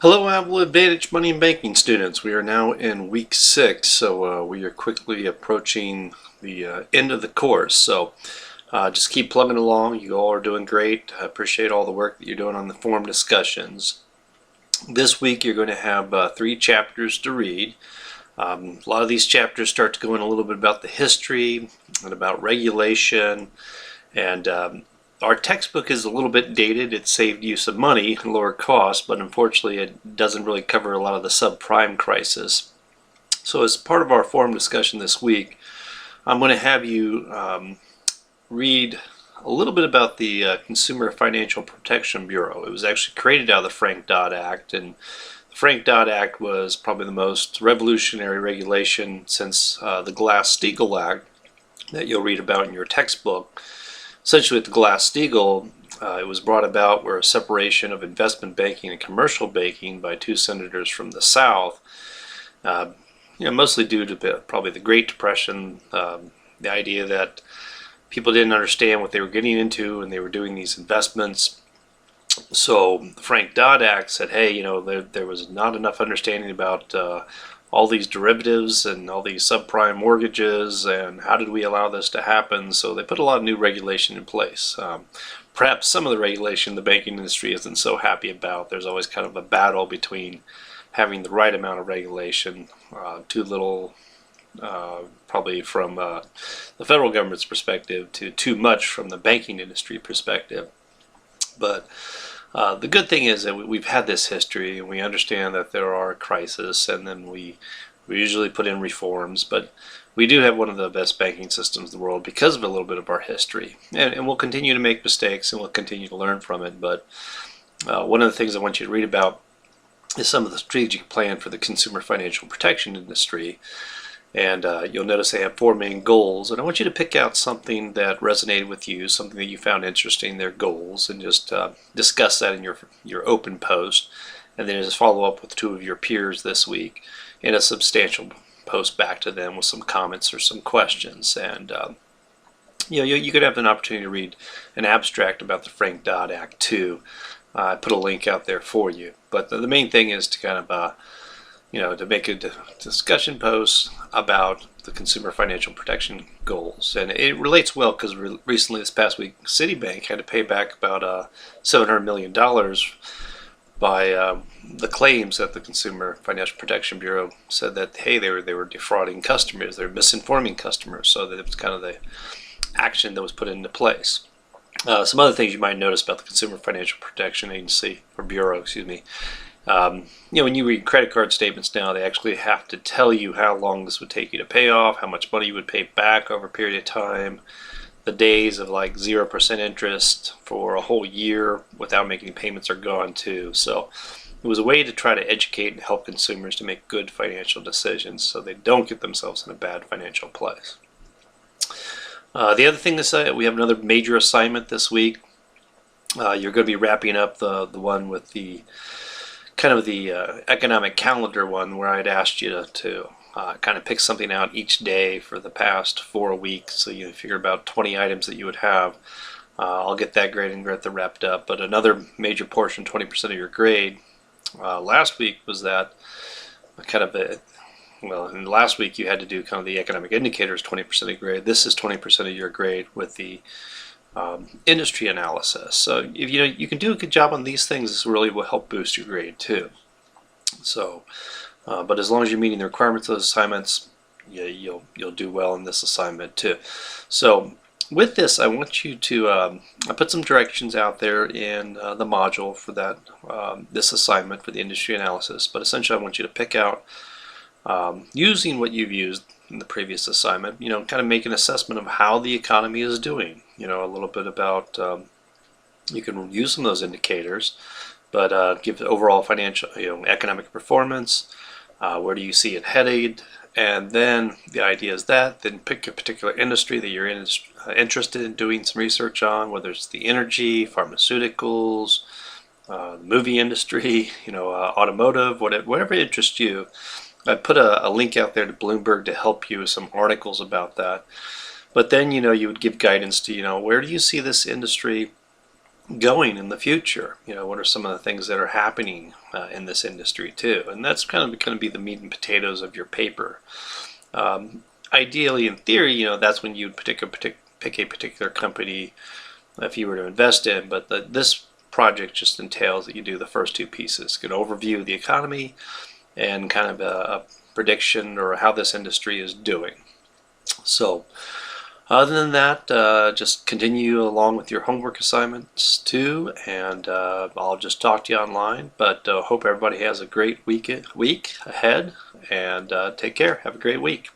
Hello, Avila Advantage Money and Banking students. We are now in week 6, so we are quickly approaching the end of the course. So just keep plugging along. You all are doing great. I appreciate all the work that you're doing on the forum discussions. This week you're going to have 3 chapters to read. A lot of these chapters start to go in a little bit about the history and about regulation, and our textbook is a little bit dated. It saved you some money and lower costs, but unfortunately it doesn't really cover a lot of the subprime crisis. So as part of our forum discussion this week, I'm going to have you read a little bit about the Consumer Financial Protection Bureau. It was actually created out of the Frank-Dodd Act, and the Frank-Dodd Act was probably the most revolutionary regulation since the Glass-Steagall Act that you'll read about in your textbook. Essentially, with the Glass-Steagall, it was brought about where a separation of investment banking and commercial banking by 2 senators from the South, mostly due to probably the Great Depression, the idea that people didn't understand what they were getting into and they were doing these investments. So the Frank-Dodd Act said, hey, there was not enough understanding about all these derivatives and all these subprime mortgages, and how did we allow this to happen? So they put a lot of new regulation in place. Perhaps some of the regulation the banking industry isn't so happy about. There's always kind of a battle between having the right amount of regulation, too little, probably from the federal government's perspective, to too much from the banking industry perspective. But the good thing is that we've had this history, and we understand that there are crises, and then we usually put in reforms. But we do have one of the best banking systems in the world because of a little bit of our history. And we'll continue to make mistakes, and we'll continue to learn from it. But one of the things I want you to read about is some of the strategic plan for the consumer financial protection industry. And you'll notice they have 4 main goals, and I want you to pick out something that resonated with you, something that you found interesting, their goals, and just discuss that in your open post, and then just follow up with 2 of your peers this week in a substantial post back to them with some comments or some questions. And you could have an opportunity to read an abstract about the Frank-Dodd Act too. I put a link out there for you, but the main thing is to kind of to make a discussion post about the consumer financial protection goals. And it relates well because recently, this past week, Citibank had to pay back about $700 million by the claims that the Consumer Financial Protection Bureau said that, hey, they were defrauding customers, they were misinforming customers. So that it was kind of the action that was put into place. Some other things you might notice about the Consumer Financial Protection Agency, or Bureau, excuse me. When you read credit card statements now, they actually have to tell you how long this would take you to pay off, how much money you would pay back over a period of time, the days of like 0% interest for a whole year without making payments are gone too. So it was a way to try to educate and help consumers to make good financial decisions so they don't get themselves in a bad financial place. The other thing is we have another major assignment this week. You're going to be wrapping up the one with the kind of the economic calendar one, where I'd asked you to kind of pick something out each day for the past 4 weeks. So you figure about 20 items that you would have. I'll get that grade and get that wrapped up. But another major portion, 20% of your grade, last week was that in last week you had to do kind of the economic indicators, 20% of your grade. This is 20% of your grade with the industry analysis. So if you can do a good job on these things, this really will help boost your grade too. So, but as long as you're meeting the requirements of those assignments, you'll do well in this assignment too. So with this, I want you to I put some directions out there in the module for that this assignment for the industry analysis. But essentially, I want you to pick out using what you've used in the previous assignment, kind of make an assessment of how the economy is doing. A little bit about, you can use some of those indicators, but give overall financial, economic performance, where do you see it headed, and then the idea is then pick a particular industry that you're interested in doing some research on, whether it's the energy, pharmaceuticals, the movie industry, automotive, whatever interests you. I put a link out there to Bloomberg to help you with some articles about that. But then, you would give guidance to, where do you see this industry going in the future? What are some of the things that are happening in this industry too? And that's kind of going to be the meat and potatoes of your paper. Ideally, in theory, that's when you'd pick a particular company if you were to invest in. But this project just entails that you do the first two pieces: get an overview of the economy and kind of a prediction or how this industry is doing. So other than that, just continue along with your homework assignments too, and I'll just talk to you online. But hope everybody has a great week ahead, and take care. Have a great week.